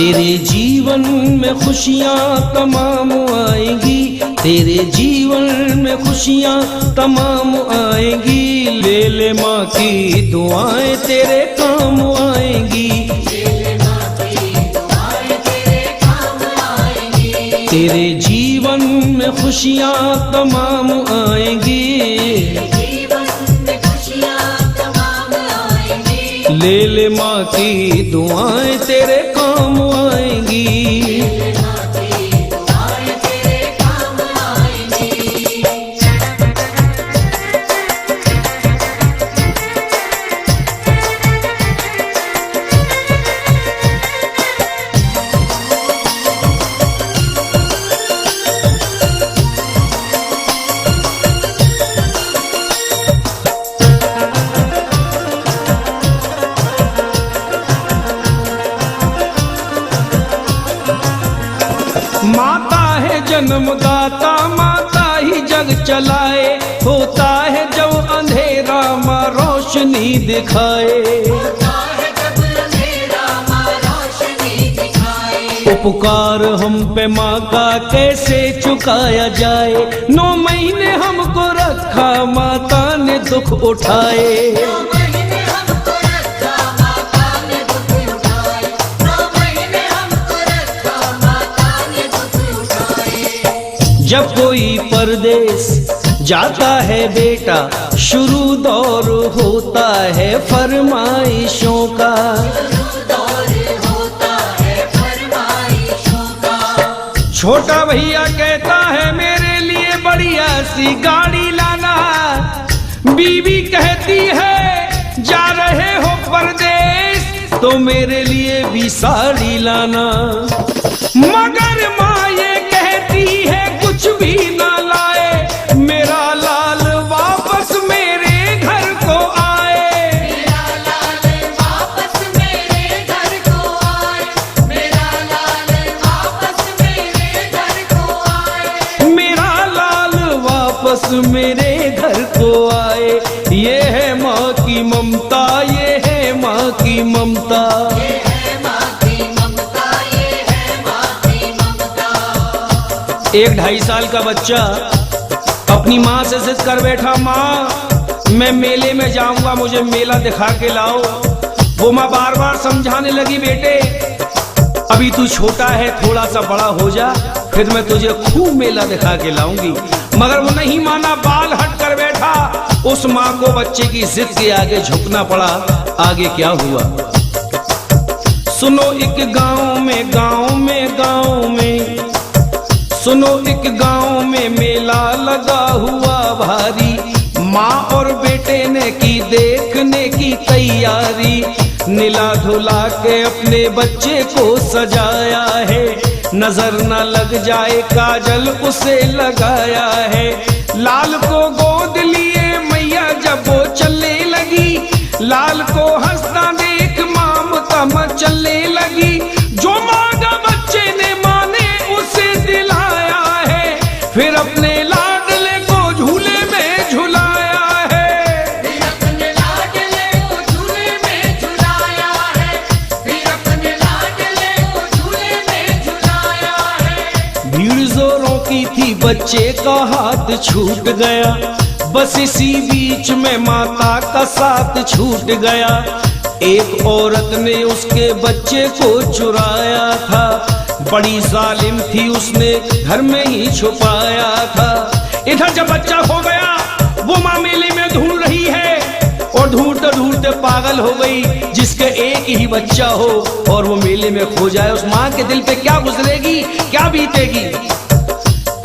तेरे जीवन में खुशियाँ तमाम आएंगी, तेरे जीवन में खुशियाँ तमाम आएंगी। ले ले माँ की दुआएं तेरे काम आएंगी, तेरे जीवन में खुशियाँ तमाम आएंगी। ले ले माँ की दुआएं तेरे काम आएंगी। माता है जन्मदाता, माता ही जग चलाए, होता है जब अंधेरा माँ रोशनी दिखाए। उपकार हम पे माँ का कैसे चुकाया जाए, 9 महीने हमको रखा माता ने दुख उठाए। जब कोई परदेश जाता है बेटा, शुरू दौर होता है फरमाइशों का। छोटा भैया कहता है मेरे लिए बढ़िया सी गाड़ी लाना, बीवी कहती है जा रहे हो परदेश तो मेरे लिए भी साड़ी लाना। मगर माँ ये कहती है कुछ भी ना लाए, मेरा लाल वापस मेरे घर को आए। मेरा लाल वापस मेरे घर को आए, मेरा लाल वापस मेरे घर को आए, मेरा लाल वापस मेरे घर को आए। ये है माँ की ममता, ये है माँ की ममता। एक 2.5 साल का बच्चा अपनी माँ से जिद कर बैठा, माँ मैं मेले में जाऊंगा, मुझे मेला दिखा के लाओ। वो माँ बार बार समझाने लगी, बेटे अभी तू छोटा है, थोड़ा सा बड़ा हो जा, फिर मैं तुझे खूब मेला दिखा के लाऊंगी। मगर वो नहीं माना, बाल हट कर बैठा। उस माँ को बच्चे की जिद के आगे झुकना पड़ा। आगे क्या हुआ सुनो। एक गाँव में सुनो, एक गांव में मेला लगा हुआ भारी। माँ और बेटे ने की देखने की तैयारी, नीला धुला के अपने बच्चे को सजाया है, नजर न लग जाए काजल उसे लगाया है। लाल को गोद लिए मैया जब वो चलने लगी, लाल को हंसता देख ममता मचलने लगी। जो मांगा बच्चे ने माने उसे दिलाया है, फिर अपने लाडले को झूले में झुलाया है। फिर अपने लाडले को झूले में झुलाया है, फिर अपने लाडले को झूले में झुलाया है। भीड़ जोरों की थी, बच्चे का हाथ छूट गया, बस इसी बीच में माता का साथ छूट गया। एक औरत ने उसके बच्चे को चुराया था, बड़ी जालिम थी, उसने घर में ही छुपाया था। इधर जब बच्चा खो गया, वो माँ मेले में ढूंढ रही है और ढूंढते ढूंढते पागल हो गई। जिसके एक ही बच्चा हो और वो मेले में खो जाए, उस माँ के दिल पे क्या गुजरेगी, क्या बीतेगी।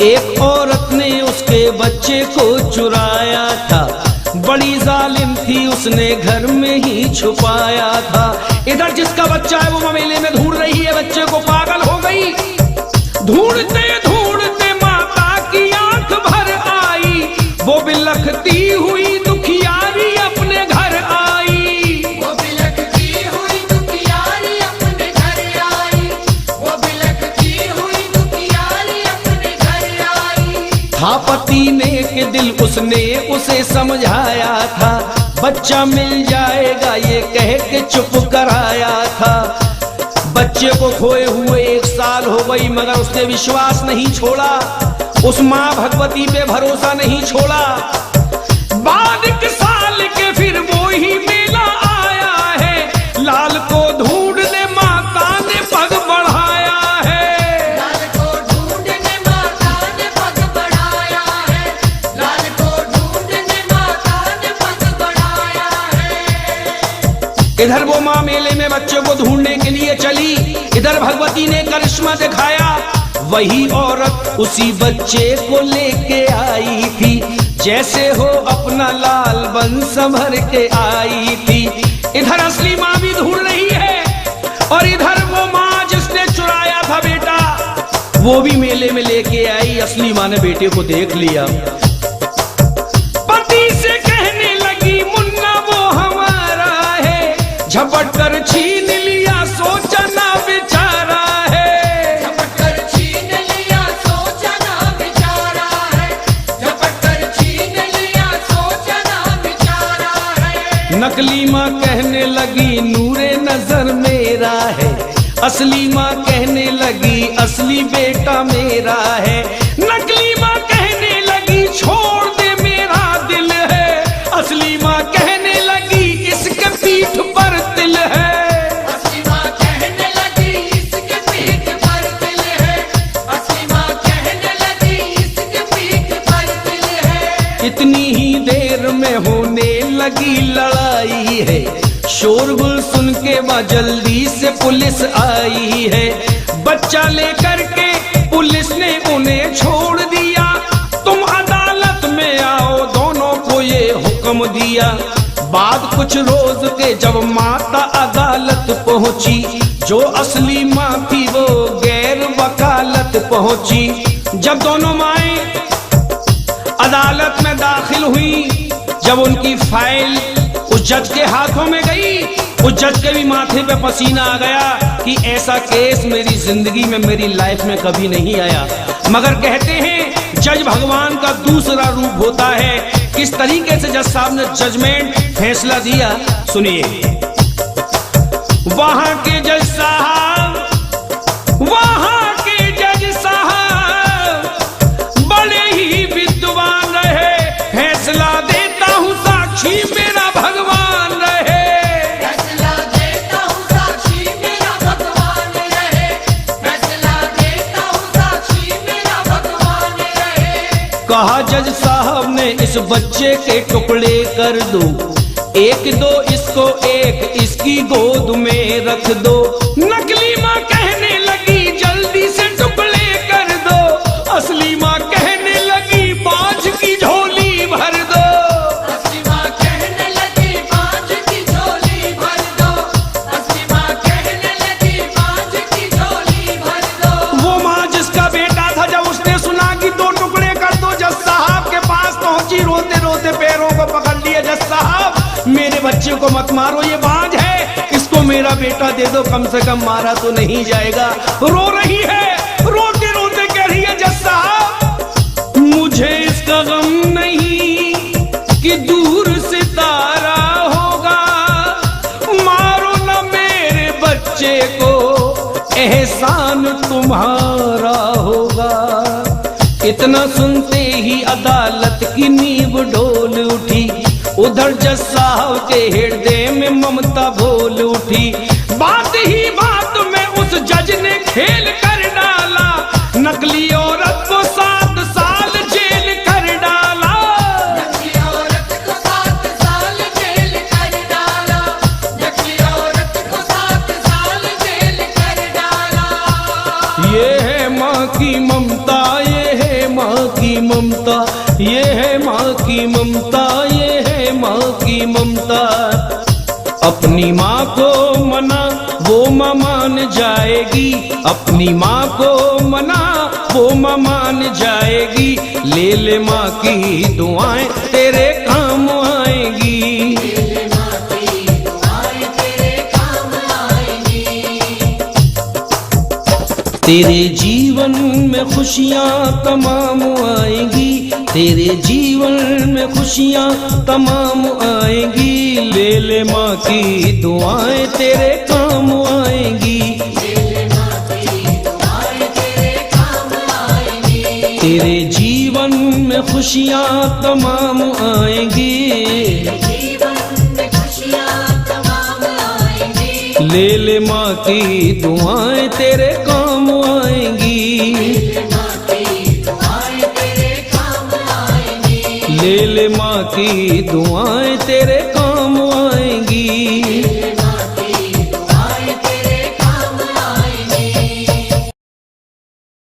एक औरत ने उसके बच्चे को चुराया था, बड़ी जालिम थी, उसने घर में ही छुपाया था। इधर जिसका बच्चा है वो मेले में ढूंढ रही है, बच्चे को, पागल हो गई। ढूंढते ढूंढते माता की आंख भर आई, वो बिलखती हुई दुखियारी अपने घर आई। वो बिलखती हुई दुखियारी अपने घर आई, वो बिलखती हुई दुखियारी अपने घर आई। था पति ने के दिल, उसने उसे समझाया था, बच्चा मिल जाएगा ये कह के चुप कराया था। बच्चे को खोए हुए 1 साल हो गई, मगर उसने विश्वास नहीं छोड़ा, उस माँ भगवती पे भरोसा नहीं छोड़ा। बाद 1 साल के फिर वो ही मेला आया है, लाल को ढूंढने माता ने पग बढ़ाया है। लाल को ढूंढने माता ने पग बढ़ाया है, लाल को ढूंढने माता ने पग बढ़ाया है। इधर वो माँ मेले में बच्चे को ढूंढने के लिए चली, इधर भगवती ने करिश्मा दिखाया। वही औरत उसी बच्चे को लेके आई थी, जैसे हो अपना लाल बन संभर के आई थी। इधर असली माँ भी ढूंढ रही है, और इधर वो माँ जिसने चुराया था बेटा, वो भी मेले में लेके आई। असली माँ ने बेटे को देख लिया, पति से कहने लगी मुन्ना वो हमारा है, झपट कर छीन लिया सोचा ना बेचारा है। झपट कर छीन लिया सोचा ना बेचारा है, झपट कर छीन लिया सोचा ना बेचारा है। नकली माँ कहने लगी नूरे नजर मेरा है, असली माँ कहने लगी असली बेटा मेरा है। नकली माँ कहने लगी छोड़ दे मेरा दिल है, असली माँ कहने लगी इसके पीठ पर तिल है। असली माँ कहने लगी इसके पीठ पर दिल है, असली माँ कहने लगी इसके पीठ पर दिल है। इतनी ही देर में होने लगी लड़ाई है, शोरगुल सुन के वह जल्दी से पुलिस आई है। बच्चा लेकर के पुलिस ने उन्हें छोड़ दिया, तुम अदालत में आओ दोनों को ये हुक्म दिया। बाद कुछ रोज के जब माता अदालत पहुंची, जो असली माँ थी वो गैर वकालत पहुंची। जब दोनों माएं अदालत में दाखिल हुई, जब उनकी फाइल उस जज के हाथों में गई, उस जज के भी माथे पे पसीना आ गया कि ऐसा केस मेरी जिंदगी में, मेरी लाइफ में कभी नहीं आया। मगर कहते हैं जज भगवान का दूसरा रूप होता है। किस तरीके से जज साहब ने जजमेंट फैसला दिया सुनिए। वहां के जज साहब, वहां के जज साहब बड़े ही विद्वान रहे, फैसला देता हूं साक्षी मेरा भगवान रहे। फैसला देता हूँ साक्षी मेरा भगवान रहे, फैसला देता हूँ साक्षी मेरा भगवान रहे। कहा जज साहब ने इस बच्चे के टुकड़े कर दो, 1-2 इसको, 1 इसकी गोद में रख दो। नकली माँ कहने लगी जल्दी से टुकड़े कर दो, असली माँ कहने लगी बाज की झोली भर दो। असली माँ कहने लगी बाज की झोली भर दो, असली माँ कहने लगी बाज की झोली भर दो। वो माँ जिसका बेटा था, जब उसने सुना कि 2 टुकड़े कर दो, जज साहब के पास पहुंची, रोते रोते पैरों को पकड़ लिया। जज साहब मेरे बच्चे को मत मारो, ये बाज है, इसको मेरा बेटा दे दो, कम से कम मारा तो नहीं जाएगा। रो रही है, रोते रोते कह रही है जज साहब मुझे इसका गम नहीं कि दूर सितारा होगा, मारो न मेरे बच्चे को, एहसान तुम्हारा होगा। इतना सुनते ही अदालत की नींव डोल उठी, उधर जज साहब के हृदय में ममता बोल उठी। बात ही बात में उस जज ने खेल कर डाला, नकली औरत को 7 साल जेल कर डाला। नकली औरत को 7 साल जेल कर डाला, नकली औरत को 7 साल जेल कर डाला। ये है माँ की ममता, ये है माँ की ममता, ये है माँ की ममता, ये है माँ की ममता। अपनी माँ को मना वो माँ मान जाएगी, अपनी माँ को मना वो माँ मान जाएगी। ले ले माँ की दुआएं तेरे काम आएंगी। तेरे माँ की दुआएं तेरे काम आएंगी। तेरे जीवन में खुशियाँ तमाम आएंगी, तेरे जीवन में खुशियाँ तमाम आएंगी। ले ले माँ की दुआएं तेरे काम आएंगी। खुशियाँ तमाम आएंगी, जीवन में खुशियाँ तमाम आएंगी। ले ले माँ की दुआएं तेरे काम आएंगी, माँ की दुआएं तेरे काम आएंगी। ले ले माँ की दुआएं तेरे काम